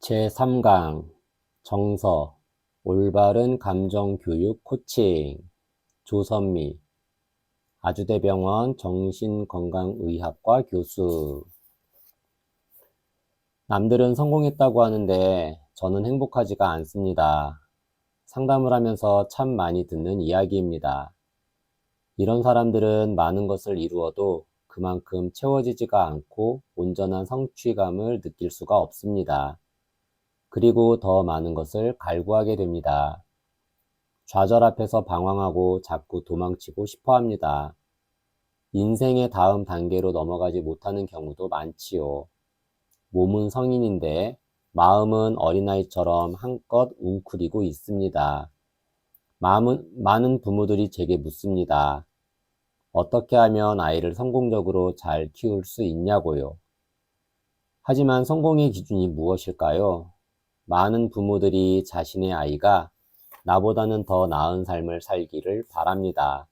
제3강 정서 올바른 감정교육 코칭 조선미 아주대병원 정신건강의학과 교수. 남들은 성공했다고 하는데 저는 행복하지가 않습니다. 상담을 하면서 참 많이 듣는 이야기입니다. 이런 사람들은 많은 것을 이루어도 그만큼 채워지지가 않고 온전한 성취감을 느낄 수가 없습니다. 그리고 더 많은 것을 갈구하게 됩니다. 좌절 앞에서 방황하고 자꾸 도망치고 싶어 합니다. 인생의 다음 단계로 넘어가지 못하는 경우도 많지요. 몸은 성인인데 마음은 어린아이처럼 한껏 웅크리고 있습니다. 많은 부모들이 제게 묻습니다. 어떻게 하면 아이를 성공적으로 잘 키울 수 있냐고요. 하지만 성공의 기준이 무엇일까요? 많은 부모들이 자신의 아이가 나보다는 더 나은 삶을 살기를 바랍니다.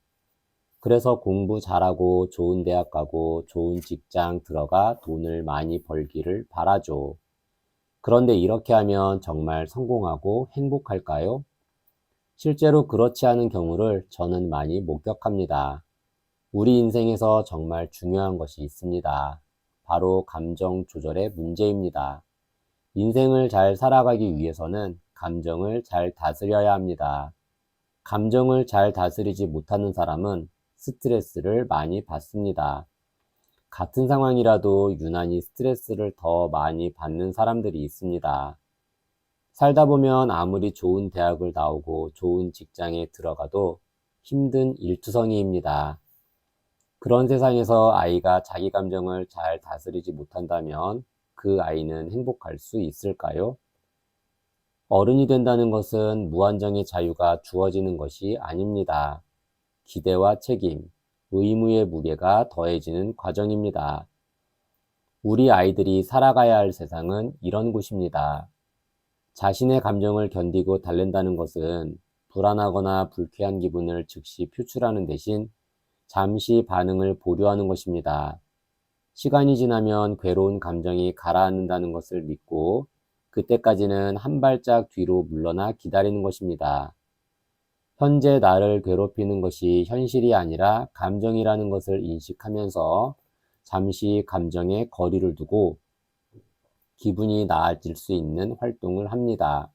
그래서 공부 잘하고 좋은 대학 가고 좋은 직장 들어가 돈을 많이 벌기를 바라죠. 그런데 이렇게 하면 정말 성공하고 행복할까요? 실제로 그렇지 않은 경우를 저는 많이 목격합니다. 우리 인생에서 정말 중요한 것이 있습니다. 바로 감정 조절의 문제입니다. 인생을 잘 살아가기 위해서는 감정을 잘 다스려야 합니다. 감정을 잘 다스리지 못하는 사람은 스트레스를 많이 받습니다. 같은 상황이라도 유난히 스트레스를 더 많이 받는 사람들이 있습니다. 살다 보면 아무리 좋은 대학을 나오고 좋은 직장에 들어가도 힘든 일투성이입니다. 그런 세상에서 아이가 자기 감정을 잘 다스리지 못한다면 그 아이는 행복할 수 있을까요? 어른이 된다는 것은 무한정의 자유가 주어지는 것이 아닙니다. 기대와 책임, 의무의 무게가 더해지는 과정입니다. 우리 아이들이 살아가야 할 세상은 이런 곳입니다. 자신의 감정을 견디고 달랜다는 것은 불안하거나 불쾌한 기분을 즉시 표출하는 대신 잠시 반응을 보류하는 것입니다. 시간이 지나면 괴로운 감정이 가라앉는다는 것을 믿고 그때까지는 한 발짝 뒤로 물러나 기다리는 것입니다. 현재 나를 괴롭히는 것이 현실이 아니라 감정이라는 것을 인식하면서 잠시 감정에 거리를 두고 기분이 나아질 수 있는 활동을 합니다.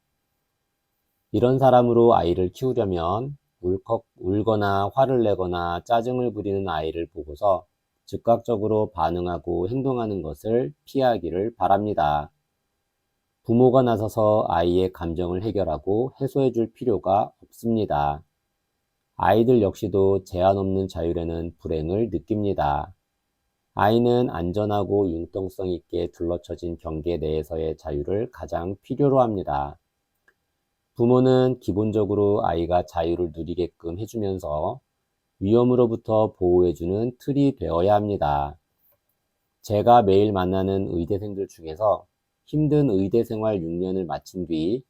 이런 사람으로 아이를 키우려면 울컥 울거나 화를 내거나 짜증을 부리는 아이를 보고서 즉각적으로 반응하고 행동하는 것을 피하기를 바랍니다. 부모가 나서서 아이의 감정을 해결하고 해소해 줄 필요가 없습니다. 아이들 역시도 제한 없는 자율에는 불행을 느낍니다. 아이는 안전하고 융통성 있게 둘러쳐진 경계 내에서의 자유를 가장 필요로 합니다. 부모는 기본적으로 아이가 자유를 누리게끔 해주면서 위험으로부터 보호해주는 틀이 되어야 합니다. 제가 매일 만나는 의대생들 중에서 힘든 의대 생활 6년을 마친 뒤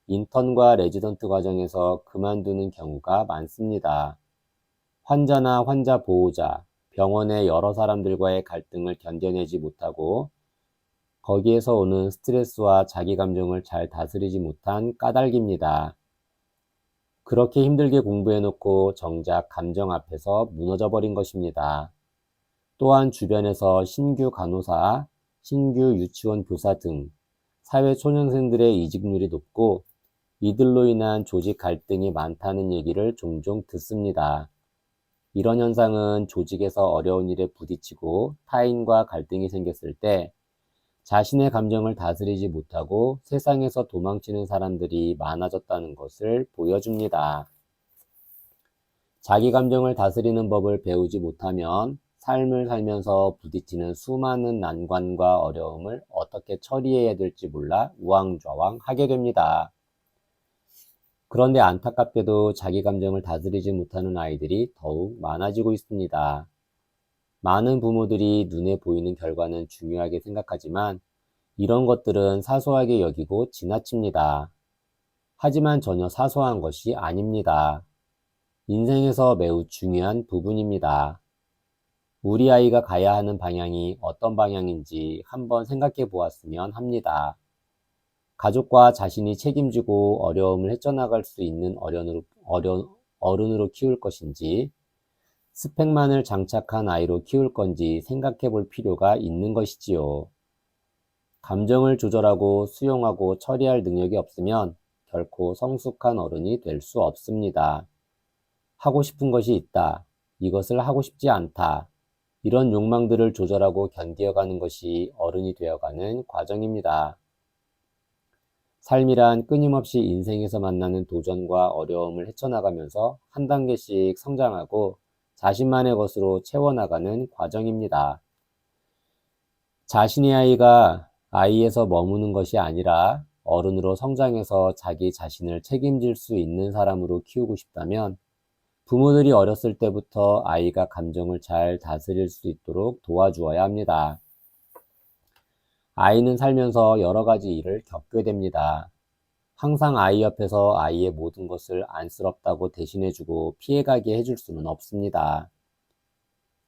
인턴과 레지던트 과정에서 그만두는 경우가 많습니다. 환자나 환자 보호자, 병원의 여러 사람들과의 갈등을 견뎌내지 못하고 거기에서 오는 스트레스와 자기 감정을 잘 다스리지 못한 까닭입니다. 그렇게 힘들게 공부해놓고 정작 감정 앞에서 무너져 버린 것입니다. 또한 주변에서 신규 간호사, 신규 유치원 교사 등 사회 초년생들의 이직률이 높고 이들로 인한 조직 갈등이 많다는 얘기를 종종 듣습니다. 이런 현상은 조직에서 어려운 일에 부딪히고 타인과 갈등이 생겼을 때 자신의 감정을 다스리지 못하고 세상에서 도망치는 사람들이 많아졌다는 것을 보여줍니다. 자기 감정을 다스리는 법을 배우지 못하면 삶을 살면서 부딪히는 수많은 난관과 어려움을 어떻게 처리해야 될지 몰라 우왕좌왕 하게 됩니다. 그런데 안타깝게도 자기 감정을 다스리지 못하는 아이들이 더욱 많아지고 있습니다. 많은 부모들이 눈에 보이는 결과는 중요하게 생각하지만 이런 것들은 사소하게 여기고 지나칩니다. 하지만 전혀 사소한 것이 아닙니다. 인생에서 매우 중요한 부분입니다. 우리 아이가 가야 하는 방향이 어떤 방향인지 한번 생각해 보았으면 합니다. 가족과 자신이 책임지고 어려움을 헤쳐나갈 수 있는 어른으로 키울 것인지, 스펙만을 장착한 아이로 키울 건지 생각해 볼 필요가 있는 것이지요. 감정을 조절하고 수용하고 처리할 능력이 없으면 결코 성숙한 어른이 될 수 없습니다. 하고 싶은 것이 있다. 이것을 하고 싶지 않다. 이런 욕망들을 조절하고 견디어가는 것이 어른이 되어가는 과정입니다. 삶이란 끊임없이 인생에서 만나는 도전과 어려움을 헤쳐나가면서 한 단계씩 성장하고 자신만의 것으로 채워나가는 과정입니다. 자신의 아이가 아이에서 머무는 것이 아니라 어른으로 성장해서 자기 자신을 책임질 수 있는 사람으로 키우고 싶다면 부모들이 어렸을 때부터 아이가 감정을 잘 다스릴 수 있도록 도와주어야 합니다. 아이는 살면서 여러 가지 일을 겪게 됩니다. 항상 아이 옆에서 아이의 모든 것을 안쓰럽다고 대신해주고 피해가게 해줄 수는 없습니다.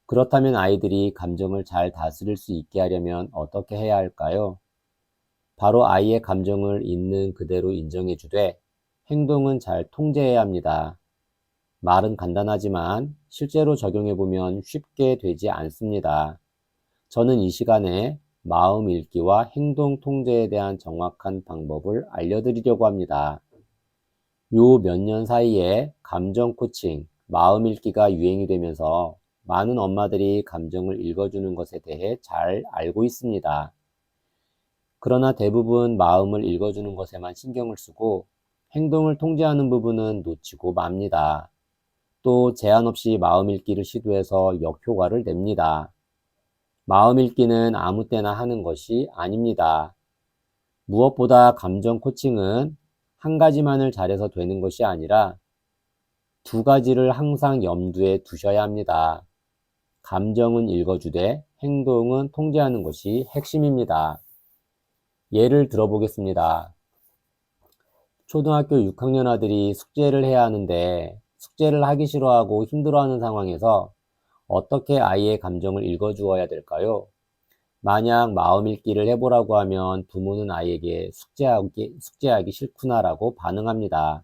그렇다면 아이들이 감정을 잘 다스릴 수 있게 하려면 어떻게 해야 할까요? 바로 아이의 감정을 있는 그대로 인정해주되 행동은 잘 통제해야 합니다. 말은 간단하지만 실제로 적용해보면 쉽게 되지 않습니다. 저는 이 시간에 마음 읽기와 행동 통제에 대한 정확한 방법을 알려드리려고 합니다. 요 몇 년 사이에 감정 코칭, 마음 읽기가 유행이 되면서 많은 엄마들이 감정을 읽어주는 것에 대해 잘 알고 있습니다. 그러나 대부분 마음을 읽어주는 것에만 신경을 쓰고 행동을 통제하는 부분은 놓치고 맙니다. 또 제한 없이 마음 읽기를 시도해서 역효과를 냅니다. 마음 읽기는 아무 때나 하는 것이 아닙니다. 무엇보다 감정 코칭은 한 가지만을 잘해서 되는 것이 아니라 두 가지를 항상 염두에 두셔야 합니다. 감정은 읽어주되 행동은 통제하는 것이 핵심입니다. 예를 들어보겠습니다. 초등학교 6학년 아들이 숙제를 해야 하는데 숙제를 하기 싫어하고 힘들어하는 상황에서 어떻게 아이의 감정을 읽어주어야 될까요? 만약 마음 읽기를 해보라고 하면 부모는 아이에게 숙제하기 싫구나라고 반응합니다.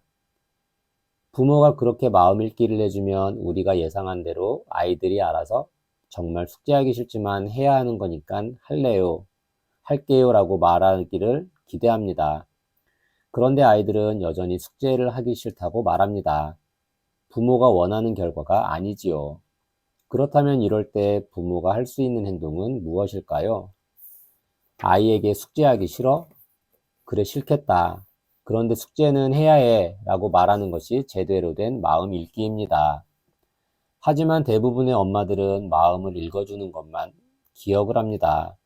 부모가 그렇게 마음 읽기를 해주면 우리가 예상한 대로 아이들이 알아서 정말 숙제하기 싫지만 해야 하는 거니까 할래요, 할게요 라고 말하기를 기대합니다. 그런데 아이들은 여전히 숙제를 하기 싫다고 말합니다. 부모가 원하는 결과가 아니지요. 그렇다면 이럴 때 부모가 할 수 있는 행동은 무엇일까요? 아이에게 숙제하기 싫어? 그래, 싫겠다. 그런데 숙제는 해야 해 라고 말하는 것이 제대로 된 마음 읽기입니다. 하지만 대부분의 엄마들은 마음을 읽어주는 것만 기억을 합니다.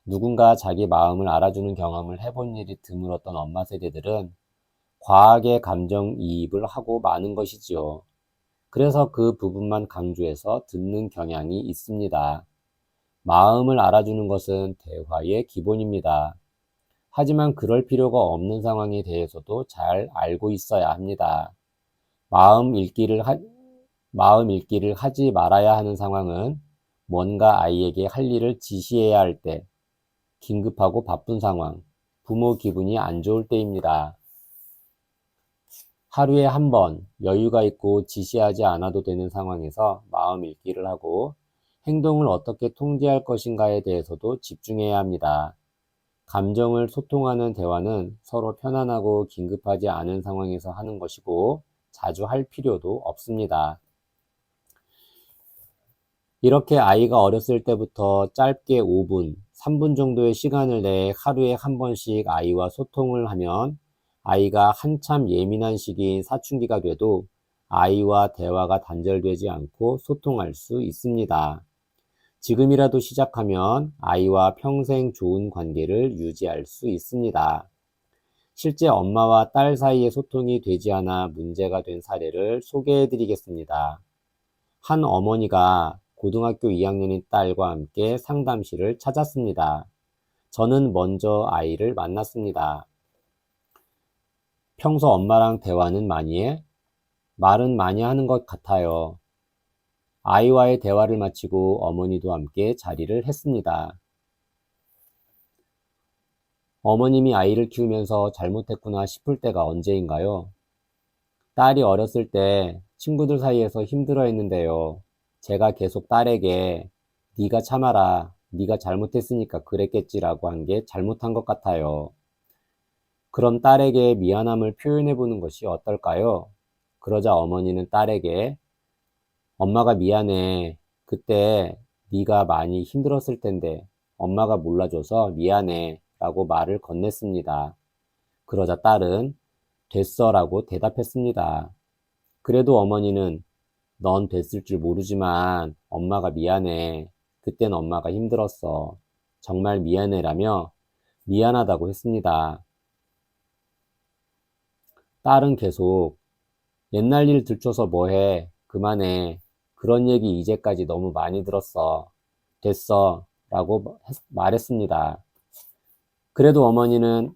누군가 자기 마음을 알아주는 경험을 해본 일이 드물었던 엄마 세대들은 과하게 감정이입을 하고 마는 것이지요. 그래서 그 부분만 강조해서 듣는 경향이 있습니다. 마음을 알아주는 것은 대화의 기본입니다. 하지만 그럴 필요가 없는 상황에 대해서도 잘 알고 있어야 합니다. 마음 읽기를 하지 말아야 하는 상황은 뭔가 아이에게 할 일을 지시해야 할 때, 긴급하고 바쁜 상황, 부모 기분이 안 좋을 때입니다. 하루에 한 번 여유가 있고 지시하지 않아도 되는 상황에서 마음 읽기를 하고 행동을 어떻게 통제할 것인가에 대해서도 집중해야 합니다. 감정을 소통하는 대화는 서로 편안하고 긴급하지 않은 상황에서 하는 것이고 자주 할 필요도 없습니다. 이렇게 아이가 어렸을 때부터 짧게 5분, 3분 정도의 시간을 내 하루에 한 번씩 아이와 소통을 하면 아이가 한참 예민한 시기인 사춘기가 돼도 아이와 대화가 단절되지 않고 소통할 수 있습니다. 지금이라도 시작하면 아이와 평생 좋은 관계를 유지할 수 있습니다. 실제 엄마와 딸 사이의 소통이 되지 않아 문제가 된 사례를 소개해 드리겠습니다. 한 어머니가 고등학교 2학년인 딸과 함께 상담실을 찾았습니다. 저는 먼저 아이를 만났습니다. 평소 엄마랑 대화는 많이 해? 말은 많이 하는 것 같아요. 아이와의 대화를 마치고 어머니도 함께 자리를 했습니다. 어머님이 아이를 키우면서 잘못했구나 싶을 때가 언제인가요? 딸이 어렸을 때 친구들 사이에서 힘들어했는데요. 제가 계속 딸에게 네가 참아라, 네가 잘못했으니까 그랬겠지라고 한 게 잘못한 것 같아요. 그럼 딸에게 미안함을 표현해 보는 것이 어떨까요? 그러자 어머니는 딸에게 엄마가 미안해. 그때 네가 많이 힘들었을 텐데 엄마가 몰라줘서 미안해 라고 말을 건넸습니다. 그러자 딸은 됐어 라고 대답했습니다. 그래도 어머니는 넌 됐을 줄 모르지만 엄마가 미안해. 그땐 엄마가 힘들었어. 정말 미안해라며 미안하다고 했습니다. 딸은 계속 옛날 일 들춰서 뭐해. 그만해. 그런 얘기 이제까지 너무 많이 들었어. 됐어. 라고 말했습니다. 그래도 어머니는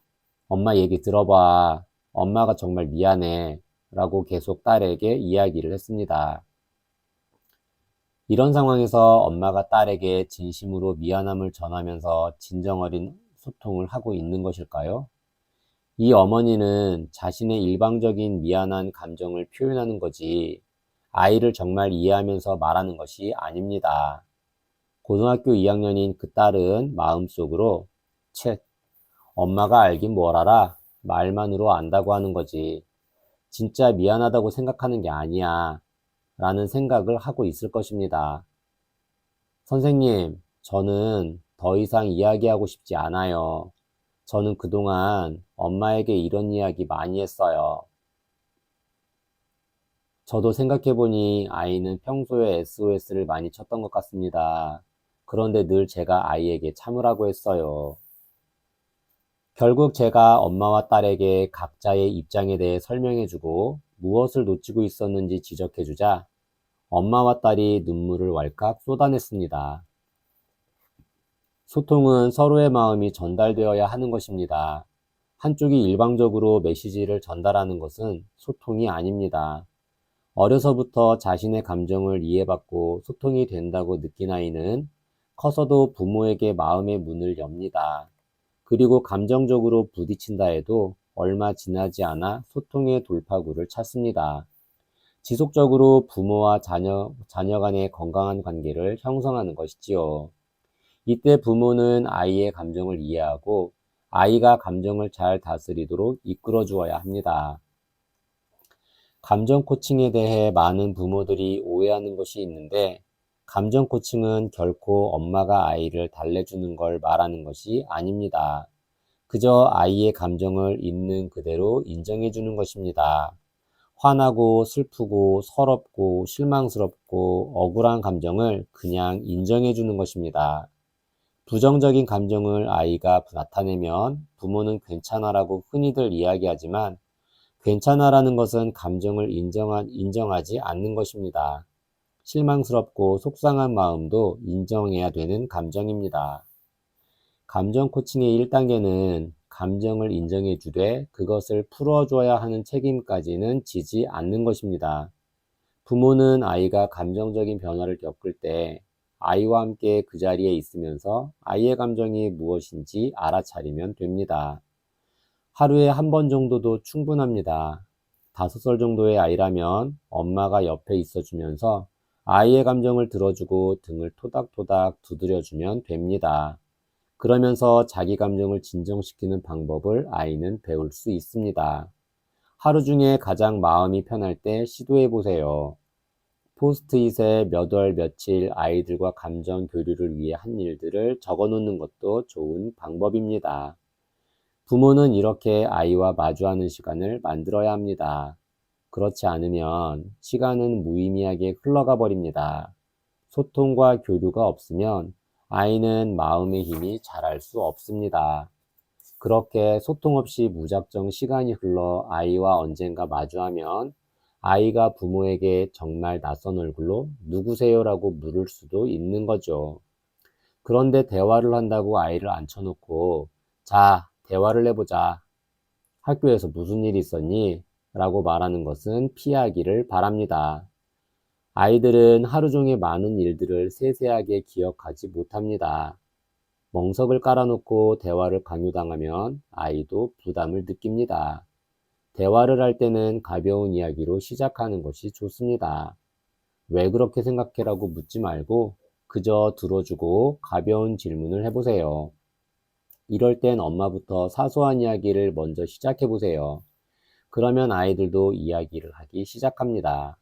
엄마 얘기 들어봐. 엄마가 정말 미안해. 라고 계속 딸에게 이야기를 했습니다. 이런 상황에서 엄마가 딸에게 진심으로 미안함을 전하면서 진정 어린 소통을 하고 있는 것일까요? 이 어머니는 자신의 일방적인 미안한 감정을 표현하는 거지, 아이를 정말 이해하면서 말하는 것이 아닙니다. 고등학교 2학년인 그 딸은 마음속으로, 채, 엄마가 알긴 뭘 알아? 말만으로 안다고 하는 거지. 진짜 미안하다고 생각하는 게 아니야. 라는 생각을 하고 있을 것입니다. 선생님, 저는 더 이상 이야기하고 싶지 않아요. 저는 그동안 엄마에게 이런 이야기 많이 했어요. 저도 생각해보니 아이는 평소에 SOS를 많이 쳤던 것 같습니다. 그런데 늘 제가 아이에게 참으라고 했어요. 결국 제가 엄마와 딸에게 각자의 입장에 대해 설명해주고 무엇을 놓치고 있었는지 지적해주자 엄마와 딸이 눈물을 왈칵 쏟아냈습니다. 소통은 서로의 마음이 전달되어야 하는 것입니다. 한쪽이 일방적으로 메시지를 전달하는 것은 소통이 아닙니다. 어려서부터 자신의 감정을 이해받고 소통이 된다고 느낀 아이는 커서도 부모에게 마음의 문을 엽니다. 그리고 감정적으로 부딪힌다 해도 얼마 지나지 않아 소통의 돌파구를 찾습니다. 지속적으로 부모와 자녀 간의 건강한 관계를 형성하는 것이지요. 이때 부모는 아이의 감정을 이해하고 아이가 감정을 잘 다스리도록 이끌어 주어야 합니다. 감정 코칭에 대해 많은 부모들이 오해하는 것이 있는데, 감정 코칭은 결코 엄마가 아이를 달래주는 걸 말하는 것이 아닙니다. 그저 아이의 감정을 있는 그대로 인정해 주는 것입니다. 화나고 슬프고 서럽고 실망스럽고 억울한 감정을 그냥 인정해 주는 것입니다. 부정적인 감정을 아이가 나타내면 부모는 괜찮아라고 흔히들 이야기하지만 괜찮아라는 것은 감정을 인정하지 않는 것입니다. 실망스럽고 속상한 마음도 인정해야 되는 감정입니다. 감정 코칭의 1단계는 감정을 인정해 주되 그것을 풀어줘야 하는 책임까지는 지지 않는 것입니다. 부모는 아이가 감정적인 변화를 겪을 때 아이와 함께 그 자리에 있으면서 아이의 감정이 무엇인지 알아차리면 됩니다. 하루에 한 번 정도도 충분합니다. 5살 정도의 아이라면 엄마가 옆에 있어주면서 아이의 감정을 들어주고 등을 토닥토닥 두드려주면 됩니다. 그러면서 자기 감정을 진정시키는 방법을 아이는 배울 수 있습니다. 하루 중에 가장 마음이 편할 때 시도해 보세요. 포스트잇에 몇 월 며칠 아이들과 감정 교류를 위해 한 일들을 적어 놓는 것도 좋은 방법입니다. 부모는 이렇게 아이와 마주하는 시간을 만들어야 합니다. 그렇지 않으면 시간은 무의미하게 흘러가 버립니다. 소통과 교류가 없으면 아이는 마음의 힘이 자랄 수 없습니다. 그렇게 소통 없이 무작정 시간이 흘러 아이와 언젠가 마주하면 아이가 부모에게 정말 낯선 얼굴로 누구세요라고 물을 수도 있는 거죠. 그런데 대화를 한다고 아이를 앉혀놓고 자, 대화를 해보자. 학교에서 무슨 일이 있었니? 라고 말하는 것은 피하기를 바랍니다. 아이들은 하루 종일 많은 일들을 세세하게 기억하지 못합니다. 멍석을 깔아놓고 대화를 강요당하면 아이도 부담을 느낍니다. 대화를 할 때는 가벼운 이야기로 시작하는 것이 좋습니다. 왜 그렇게 생각해라고 묻지 말고 그저 들어주고 가벼운 질문을 해보세요. 이럴 땐 엄마부터 사소한 이야기를 먼저 시작해보세요. 그러면 아이들도 이야기를 하기 시작합니다.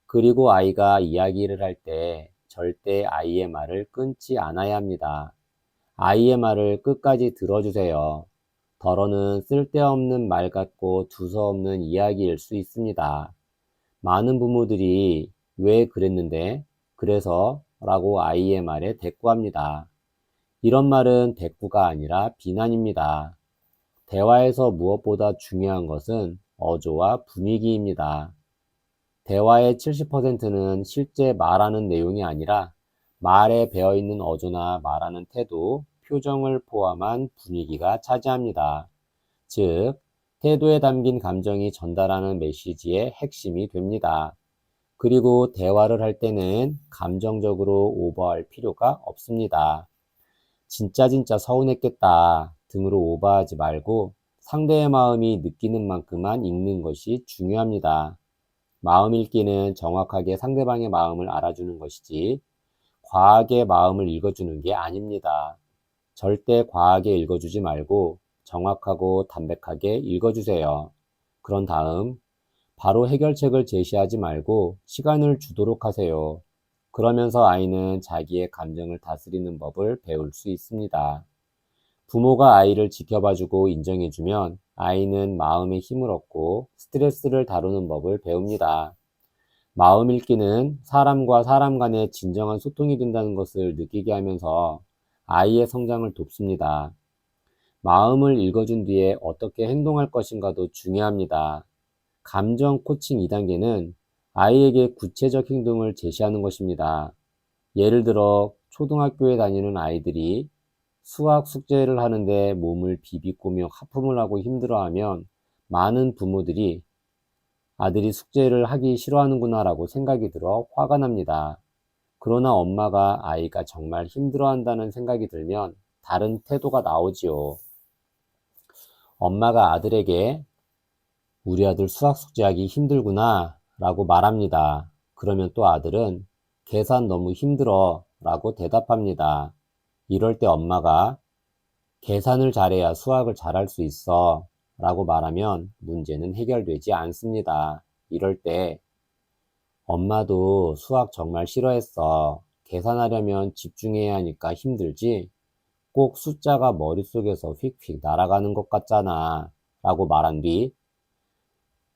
그리고 아이가 이야기를 할 때 절대 아이의 말을 끊지 않아야 합니다. 아이의 말을 끝까지 들어주세요. 덜어는 쓸데없는 말 같고 두서없는 이야기일 수 있습니다. 많은 부모들이 왜 그랬는데, 그래서 라고 아이의 말에 대꾸합니다. 이런 말은 대꾸가 아니라 비난입니다. 대화에서 무엇보다 중요한 것은 어조와 분위기입니다. 대화의 70%는 실제 말하는 내용이 아니라 말에 배어있는 어조나 말하는 태도, 표정을 포함한 분위기가 차지합니다. 즉, 태도에 담긴 감정이 전달하는 메시지의 핵심이 됩니다. 그리고 대화를 할 때는 감정적으로 오버할 필요가 없습니다. 진짜 서운했겠다 등으로 오버하지 말고 상대의 마음이 느끼는 만큼만 읽는 것이 중요합니다. 마음 읽기는 정확하게 상대방의 마음을 알아주는 것이지 과하게 마음을 읽어주는 게 아닙니다. 절대 과하게 읽어주지 말고 정확하고 담백하게 읽어주세요. 그런 다음 바로 해결책을 제시하지 말고 시간을 주도록 하세요. 그러면서 아이는 자기의 감정을 다스리는 법을 배울 수 있습니다. 부모가 아이를 지켜봐주고 인정해주면 아이는 마음의 힘을 얻고 스트레스를 다루는 법을 배웁니다. 마음 읽기는 사람과 사람 간의 진정한 소통이 된다는 것을 느끼게 하면서 아이의 성장을 돕습니다. 마음을 읽어준 뒤에 어떻게 행동할 것인가도 중요합니다. 감정 코칭 2단계는 아이에게 구체적 행동을 제시하는 것입니다. 예를 들어 초등학교에 다니는 아이들이 수학 숙제를 하는데 몸을 비비꼬며 하품을 하고 힘들어하면 많은 부모들이 아들이 숙제를 하기 싫어하는구나 라고 생각이 들어 화가 납니다. 그러나 엄마가 아이가 정말 힘들어한다는 생각이 들면 다른 태도가 나오지요. 엄마가 아들에게 우리 아들 수학 숙제하기 힘들구나 라고 말합니다. 그러면 또 아들은 계산 너무 힘들어 라고 대답합니다. 이럴 때 엄마가 계산을 잘해야 수학을 잘할 수 있어 라고 말하면 문제는 해결되지 않습니다. 이럴 때 엄마도 수학 정말 싫어했어. 계산하려면 집중해야 하니까 힘들지? 꼭 숫자가 머릿속에서 휙휙 날아가는 것 같잖아 라고 말한 뒤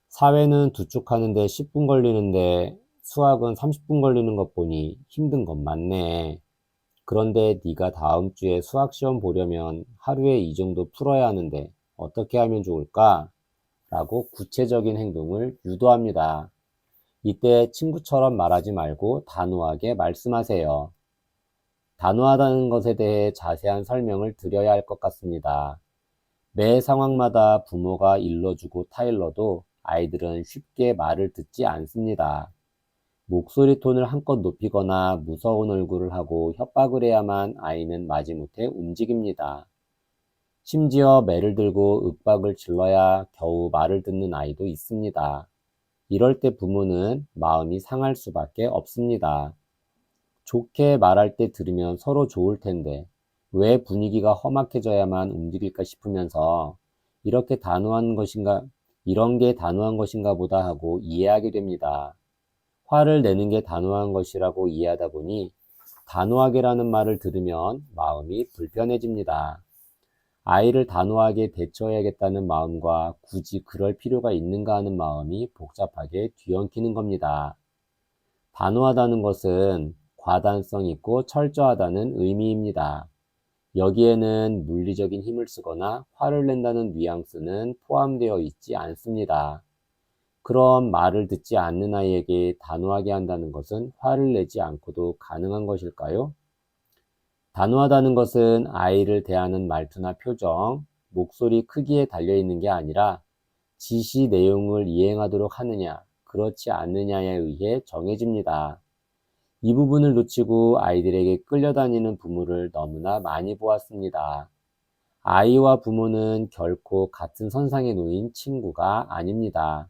사회는 두 쪽 하는데 10분 걸리는데 수학은 30분 걸리는 것 보니 힘든 것 맞네. 그런데 네가 다음 주에 수학 시험 보려면 하루에 이 정도 풀어야 하는데 어떻게 하면 좋을까? 라고 구체적인 행동을 유도합니다. 이때 친구처럼 말하지 말고 단호하게 말씀하세요. 단호하다는 것에 대해 자세한 설명을 드려야 할 것 같습니다. 매 상황마다 부모가 일러주고 타일러도 아이들은 쉽게 말을 듣지 않습니다. 목소리 톤을 한껏 높이거나 무서운 얼굴을 하고 협박을 해야만 아이는 마지못해 움직입니다. 심지어 매를 들고 윽박을 질러야 겨우 말을 듣는 아이도 있습니다. 이럴 때 부모는 마음이 상할 수밖에 없습니다. 좋게 말할 때 들으면 서로 좋을 텐데 왜 분위기가 험악해져야만 움직일까 싶으면서 이렇게 단호한 것인가, 이런 게 단호한 것인가 보다 하고 이해하게 됩니다. 화를 내는 게 단호한 것이라고 이해하다 보니 단호하게라는 말을 들으면 마음이 불편해집니다. 아이를 단호하게 대처해야겠다는 마음과 굳이 그럴 필요가 있는가 하는 마음이 복잡하게 뒤엉키는 겁니다. 단호하다는 것은 과단성 있고 철저하다는 의미입니다. 여기에는 물리적인 힘을 쓰거나 화를 낸다는 뉘앙스는 포함되어 있지 않습니다. 그럼 말을 듣지 않는 아이에게 단호하게 한다는 것은 화를 내지 않고도 가능한 것일까요? 단호하다는 것은 아이를 대하는 말투나 표정, 목소리 크기에 달려있는 게 아니라 지시 내용을 이행하도록 하느냐, 그렇지 않느냐에 의해 정해집니다. 이 부분을 놓치고 아이들에게 끌려다니는 부모를 너무나 많이 보았습니다. 아이와 부모는 결코 같은 선상에 놓인 친구가 아닙니다.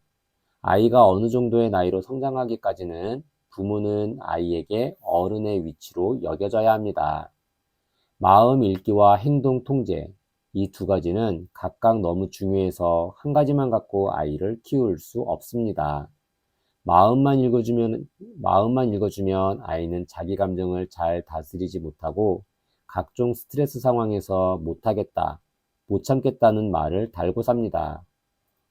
아이가 어느 정도의 나이로 성장하기까지는 부모는 아이에게 어른의 위치로 여겨져야 합니다. 마음 읽기와 행동 통제, 이 두 가지는 각각 너무 중요해서 한 가지만 갖고 아이를 키울 수 없습니다. 마음만 읽어주면 아이는 자기 감정을 잘 다스리지 못하고 각종 스트레스 상황에서 못하겠다, 못 참겠다는 말을 달고 삽니다.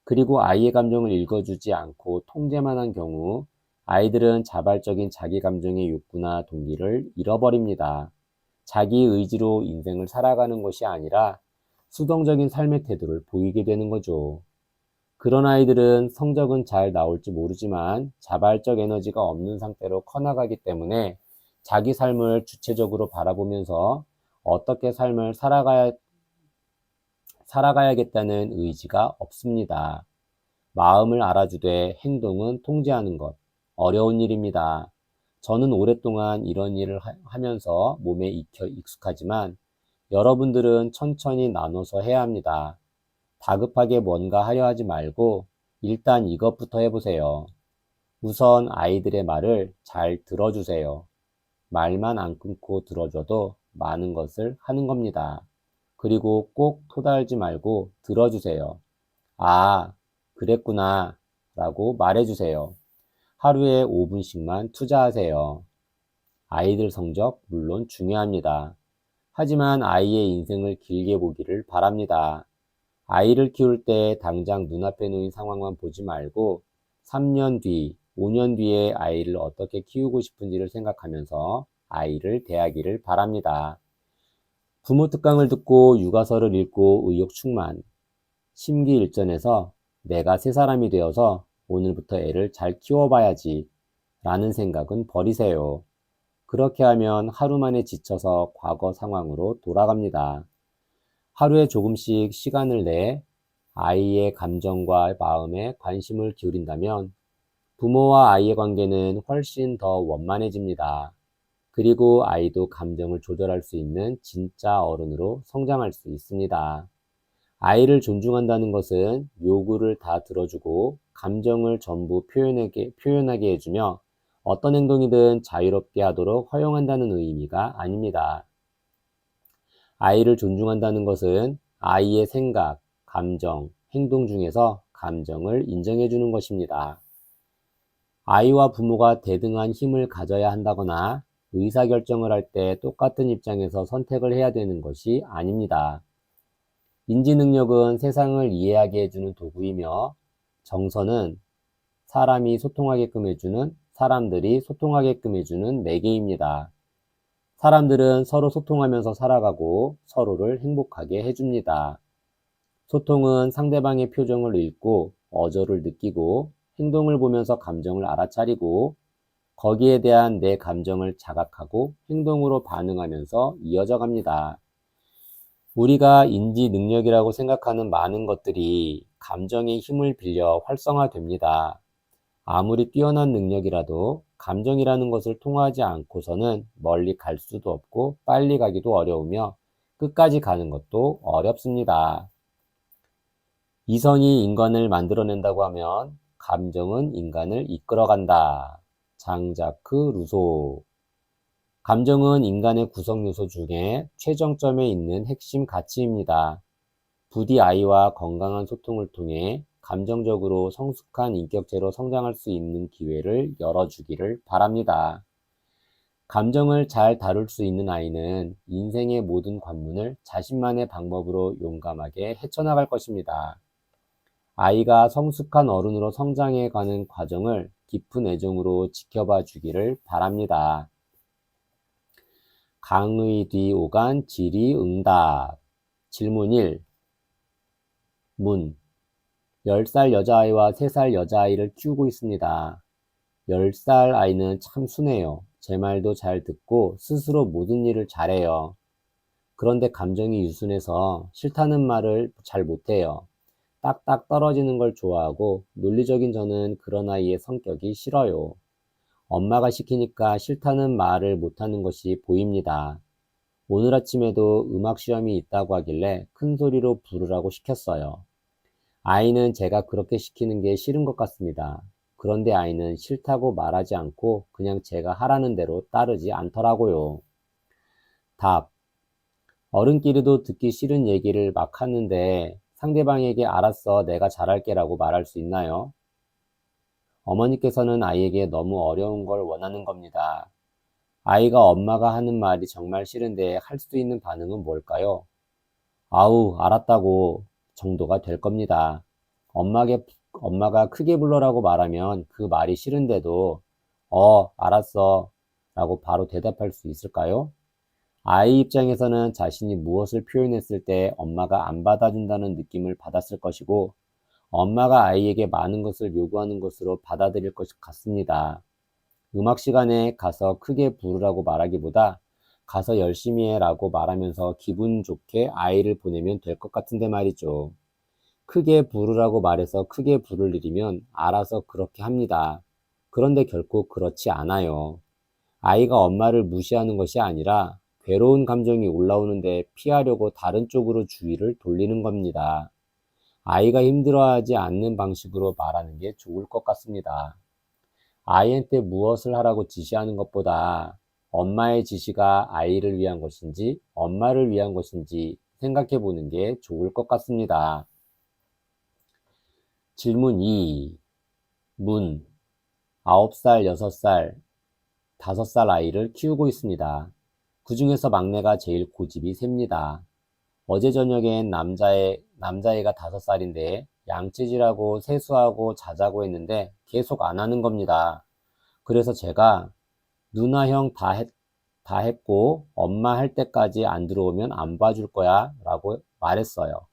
그리고 아이의 감정을 읽어주지 않고 통제만 한 경우 아이들은 자발적인 자기 감정의 욕구나 동기를 잃어버립니다. 자기 의지로 인생을 살아가는 것이 아니라 수동적인 삶의 태도를 보이게 되는 거죠. 그런 아이들은 성적은 잘 나올지 모르지만 자발적 에너지가 없는 상태로 커나가기 때문에 자기 삶을 주체적으로 바라보면서 어떻게 삶을 살아가야겠다는 의지가 없습니다. 마음을 알아주되 행동은 통제하는 것, 어려운 일입니다. 저는 오랫동안 이런 일을 하면서 몸에 익숙하지만 여러분들은 천천히 나눠서 해야 합니다. 다급하게 뭔가 하려 하지 말고 일단 이것부터 해보세요. 우선 아이들의 말을 잘 들어주세요. 말만 안 끊고 들어줘도 많은 것을 하는 겁니다. 그리고 꼭 토달지 말고 들어주세요. 아, 그랬구나 라고 말해주세요. 하루에 5분씩만 투자하세요. 아이들 성적 물론 중요합니다. 하지만 아이의 인생을 길게 보기를 바랍니다. 아이를 키울 때 당장 눈앞에 놓인 상황만 보지 말고 3년 뒤, 5년 뒤에 아이를 어떻게 키우고 싶은지를 생각하면서 아이를 대하기를 바랍니다. 부모 특강을 듣고 육아서를 읽고 의욕 충만, 심기일전에서 내가 새 사람이 되어서 오늘부터 애를 잘 키워봐야지 라는 생각은 버리세요. 그렇게 하면 하루 만에 지쳐서 과거 상황으로 돌아갑니다. 하루에 조금씩 시간을 내 아이의 감정과 마음에 관심을 기울인다면 부모와 아이의 관계는 훨씬 더 원만해집니다. 그리고 아이도 감정을 조절할 수 있는 진짜 어른으로 성장할 수 있습니다. 아이를 존중한다는 것은 요구를 다 들어주고 감정을 전부 표현하게 해주며 어떤 행동이든 자유롭게 하도록 허용한다는 의미가 아닙니다. 아이를 존중한다는 것은 아이의 생각, 감정, 행동 중에서 감정을 인정해 주는 것입니다. 아이와 부모가 대등한 힘을 가져야 한다거나 의사결정을 할 때 똑같은 입장에서 선택을 해야 되는 것이 아닙니다. 인지 능력은 세상을 이해하게 해주는 도구이며 정서는 사람들이 소통하게끔 해주는 매개입니다. 사람들은 서로 소통하면서 살아가고 서로를 행복하게 해줍니다. 소통은 상대방의 표정을 읽고 어조를 느끼고 행동을 보면서 감정을 알아차리고 거기에 대한 내 감정을 자각하고 행동으로 반응하면서 이어져 갑니다. 우리가 인지 능력이라고 생각하는 많은 것들이 감정의 힘을 빌려 활성화됩니다. 아무리 뛰어난 능력이라도 감정이라는 것을 통하지 않고서는 멀리 갈 수도 없고 빨리 가기도 어려우며 끝까지 가는 것도 어렵습니다. 이성이 인간을 만들어낸다고 하면 감정은 인간을 이끌어간다. 장자크 루소. 감정은 인간의 구성 요소 중에 최정점에 있는 핵심 가치입니다. 부디 아이와 건강한 소통을 통해 감정적으로 성숙한 인격체로 성장할 수 있는 기회를 열어주기를 바랍니다. 감정을 잘 다룰 수 있는 아이는 인생의 모든 관문을 자신만의 방법으로 용감하게 헤쳐나갈 것입니다. 아이가 성숙한 어른으로 성장해 가는 과정을 깊은 애정으로 지켜봐 주기를 바랍니다. 강의 뒤 오간 질의응답. 질문 1. 문. 10살 여자아이와 3살 여자아이를 키우고 있습니다. 10살 아이는 참 순해요. 제 말도 잘 듣고 스스로 모든 일을 잘해요. 그런데 감정이 유순해서 싫다는 말을 잘 못해요. 딱딱 떨어지는 걸 좋아하고 논리적인 저는 그런 아이의 성격이 싫어요. 엄마가 시키니까 싫다는 말을 못하는 것이 보입니다. 오늘 아침에도 음악 시험이 있다고 하길래 큰 소리로 부르라고 시켰어요. 아이는 제가 그렇게 시키는 게 싫은 것 같습니다. 그런데 아이는 싫다고 말하지 않고 그냥 제가 하라는 대로 따르지 않더라고요. 답. 어른끼리도 듣기 싫은 얘기를 막 하는데 상대방에게 알았어, 내가 잘할게라고 말할 수 있나요? 어머니께서는 아이에게 너무 어려운 걸 원하는 겁니다. 아이가 엄마가 하는 말이 정말 싫은데 할 수 있는 반응은 뭘까요? 아우, 알았다고 정도가 될 겁니다. 엄마가 크게 불러라고 말하면 그 말이 싫은데도 알았어 라고 바로 대답할 수 있을까요? 아이 입장에서는 자신이 무엇을 표현했을 때 엄마가 안 받아준다는 느낌을 받았을 것이고 엄마가 아이에게 많은 것을 요구하는 것으로 받아들일 것 같습니다. 음악 시간에 가서 크게 부르라고 말하기보다 가서 열심히 해라고 말하면서 기분 좋게 아이를 보내면 될 것 같은데 말이죠. 크게 부르라고 말해서 크게 부를 일이면 알아서 그렇게 합니다. 그런데 결코 그렇지 않아요. 아이가 엄마를 무시하는 것이 아니라 괴로운 감정이 올라오는데 피하려고 다른 쪽으로 주의를 돌리는 겁니다. 아이가 힘들어하지 않는 방식으로 말하는 게 좋을 것 같습니다. 아이한테 무엇을 하라고 지시하는 것보다 엄마의 지시가 아이를 위한 것인지 엄마를 위한 것인지 생각해 보는 게 좋을 것 같습니다. 질문 2. 문. 9살, 6살, 5살 아이를 키우고 있습니다. 그 중에서 막내가 제일 고집이 셉니다. 어제 저녁엔 남자애가 5살인데 양치질하고 세수하고 자자고 했는데 계속 안 하는 겁니다. 그래서 제가 누나 형 다 했고 엄마 할 때까지 안 들어오면 안 봐줄 거야 라고 말했어요.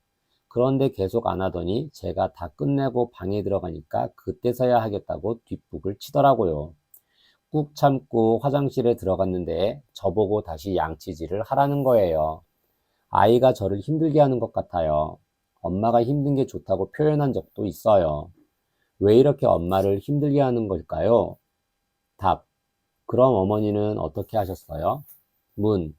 그런데 계속 안 하더니 제가 다 끝내고 방에 들어가니까 그때서야 하겠다고 뒷북을 치더라고요. 꾹 참고 화장실에 들어갔는데 저보고 다시 양치질을 하라는 거예요. 아이가 저를 힘들게 하는 것 같아요. 엄마가 힘든 게 좋다고 표현한 적도 있어요. 왜 이렇게 엄마를 힘들게 하는 걸까요? 답. 그럼 어머니는 어떻게 하셨어요? 문.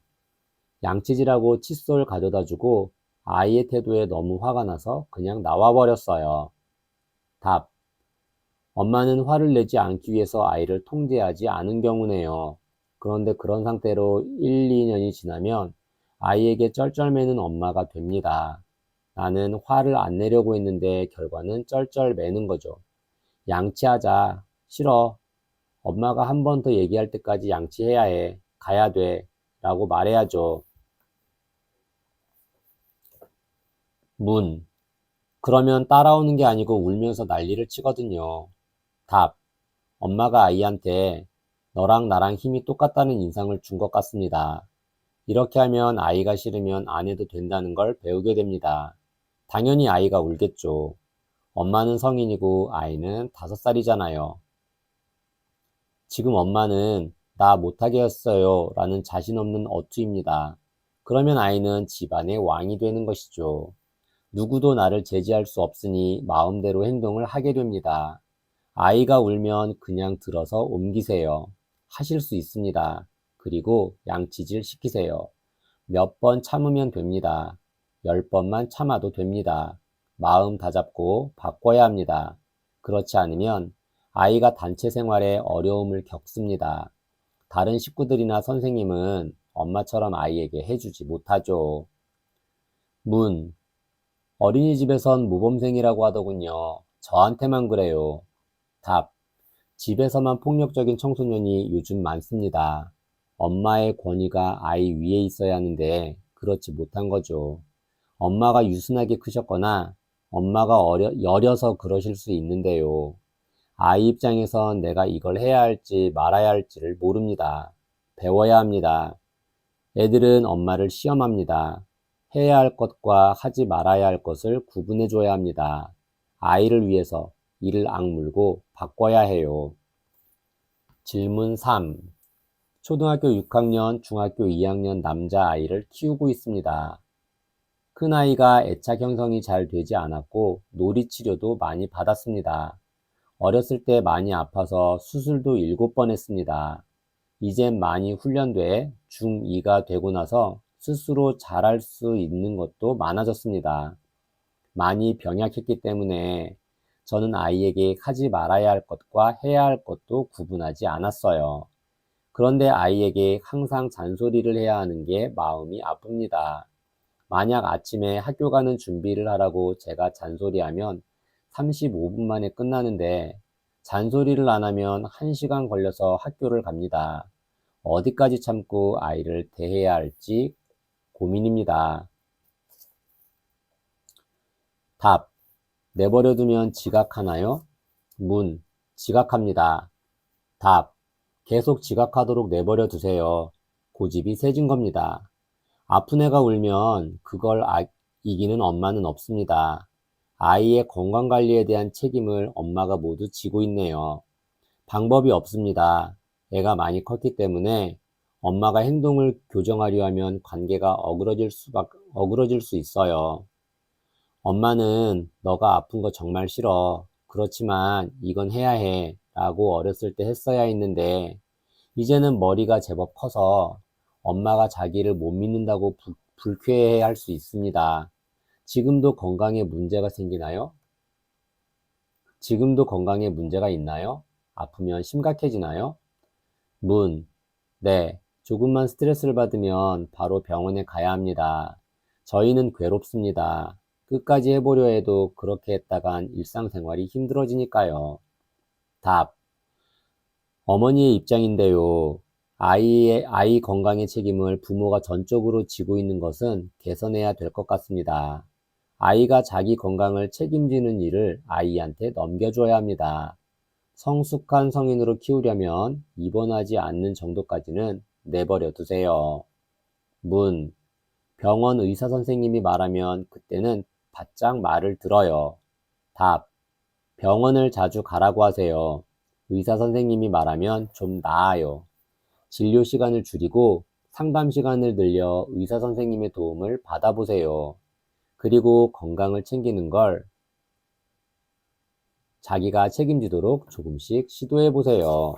양치질하고 칫솔 가져다 주고 아이의 태도에 너무 화가 나서 그냥 나와 버렸어요. 답. 엄마는 화를 내지 않기 위해서 아이를 통제하지 않은 경우네요. 그런데 그런 상태로 1, 2년이 지나면 아이에게 쩔쩔매는 엄마가 됩니다. 나는 화를 안 내려고 했는데 결과는 쩔쩔매는 거죠. 양치하자. 싫어. 엄마가 한 번 더 얘기할 때까지 양치해야 해. 가야 돼. 라고 말해야죠. 문. 그러면 따라오는 게 아니고 울면서 난리를 치거든요. 답. 엄마가 아이한테 너랑 나랑 힘이 똑같다는 인상을 준 것 같습니다. 이렇게 하면 아이가 싫으면 안 해도 된다는 걸 배우게 됩니다. 당연히 아이가 울겠죠. 엄마는 성인이고 아이는 5살이잖아요. 지금 엄마는 나 못하게 했어요 라는 자신 없는 어투입니다. 그러면 아이는 집안의 왕이 되는 것이죠. 누구도 나를 제지할 수 없으니 마음대로 행동을 하게 됩니다. 아이가 울면 그냥 들어서 옮기세요. 하실 수 있습니다. 그리고 양치질 시키세요. 몇 번 참으면 됩니다. 10번만 참아도 됩니다. 마음 다잡고 바꿔야 합니다. 그렇지 않으면 아이가 단체 생활에 어려움을 겪습니다. 다른 식구들이나 선생님은 엄마처럼 아이에게 해주지 못하죠. 문. 어린이집에선 모범생이라고 하더군요. 저한테만 그래요. 답. 집에서만 폭력적인 청소년이 요즘 많습니다. 엄마의 권위가 아이 위에 있어야 하는데 그렇지 못한 거죠. 엄마가 유순하게 크셨거나 엄마가 여려서 그러실 수 있는데요. 아이 입장에선 내가 이걸 해야 할지 말아야 할지를 모릅니다. 배워야 합니다. 애들은 엄마를 시험합니다. 해야 할 것과 하지 말아야 할 것을 구분해 줘야 합니다. 아이를 위해서 이를 악물고 바꿔야 해요. 질문 3. 초등학교 6학년, 중학교 2학년 남자아이를 키우고 있습니다. 큰아이가 애착 형성이 잘 되지 않았고 놀이 치료도 많이 받았습니다. 어렸을 때 많이 아파서 수술도 7번 했습니다. 이젠 많이 훈련돼 중2가 되고 나서 스스로 잘할 수 있는 것도 많아졌습니다. 많이 병약했기 때문에 저는 아이에게 하지 말아야 할 것과 해야 할 것도 구분하지 않았어요. 그런데 아이에게 항상 잔소리를 해야 하는 게 마음이 아픕니다. 만약 아침에 학교 가는 준비를 하라고 제가 잔소리하면 35분 만에 끝나는데 잔소리를 안 하면 1시간 걸려서 학교를 갑니다. 어디까지 참고 아이를 대해야 할지 고민입니다. 답. 내버려 두면 지각하나요? 문. 지각합니다. 답. 계속 지각하도록 내버려 두세요. 고집이 세진 겁니다. 아픈 애가 울면 그걸 이기는 엄마는 없습니다. 아이의 건강관리에 대한 책임을 엄마가 모두 지고 있네요. 방법이 없습니다. 애가 많이 컸기 때문에 엄마가 행동을 교정하려 하면 관계가 어그러질 수 있어요. 엄마는 너가 아픈 거 정말 싫어. 그렇지만 이건 해야 해. 라고 어렸을 때 했어야 했는데 이제는 머리가 제법 커서 엄마가 자기를 못 믿는다고 불쾌해 할 수 있습니다. 지금도 건강에 문제가 생기나요? 지금도 건강에 문제가 있나요? 아프면 심각해지나요? 문. 네. 조금만 스트레스를 받으면 바로 병원에 가야 합니다. 저희는 괴롭습니다. 끝까지 해보려 해도 그렇게 했다간 일상생활이 힘들어지니까요. 답. 어머니의 입장인데요. 아이 건강의 책임을 부모가 전적으로 지고 있는 것은 개선해야 될 것 같습니다. 아이가 자기 건강을 책임지는 일을 아이한테 넘겨줘야 합니다. 성숙한 성인으로 키우려면 입원하지 않는 정도까지는 내버려 두세요. 문. 병원 의사 선생님이 말하면 그때는 바짝 말을 들어요. 답. 병원을 자주 가라고 하세요. 의사 선생님이 말하면 좀 나아요. 진료 시간을 줄이고 상담 시간을 늘려 의사 선생님의 도움을 받아보세요. 그리고 건강을 챙기는 걸 자기가 책임지도록 조금씩 시도해 보세요.